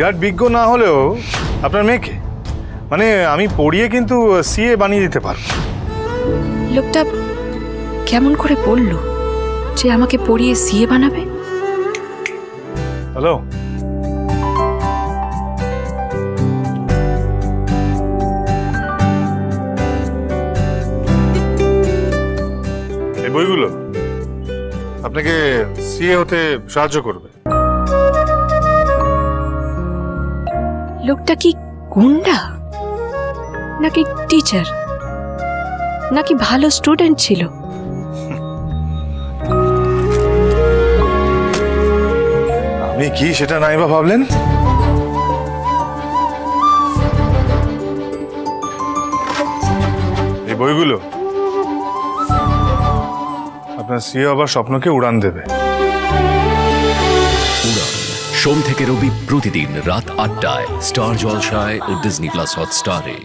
বিরাট বিজ্ঞ না হলেও আপনার মেয়েকে মানে আমি পড়িয়ে কিন্তু সিএ বানিয়ে দিতে পারবো। লোকটা কেমন করে বলল যে আমাকে পড়িয়ে সিএ বানাবে? হ্যালো, এই বইগুলো আপনাকে সিএ হতে সাহায্য করবে। লোকটা কি গুন্ডা নাকি টিচার নাকি ভালো স্টুডেন্ট ছিল? আপনি কি সেটা নাই বা ভাবলেন? এই বইগুলো আপনার সিএ হবার স্বপ্নকে উড়ান দেবে। উড়ান সোম থেকে রবি প্রতিদিন রাত ৮টায় স্টার জলসায় ও ডিজনি প্লাস হটস্টারে।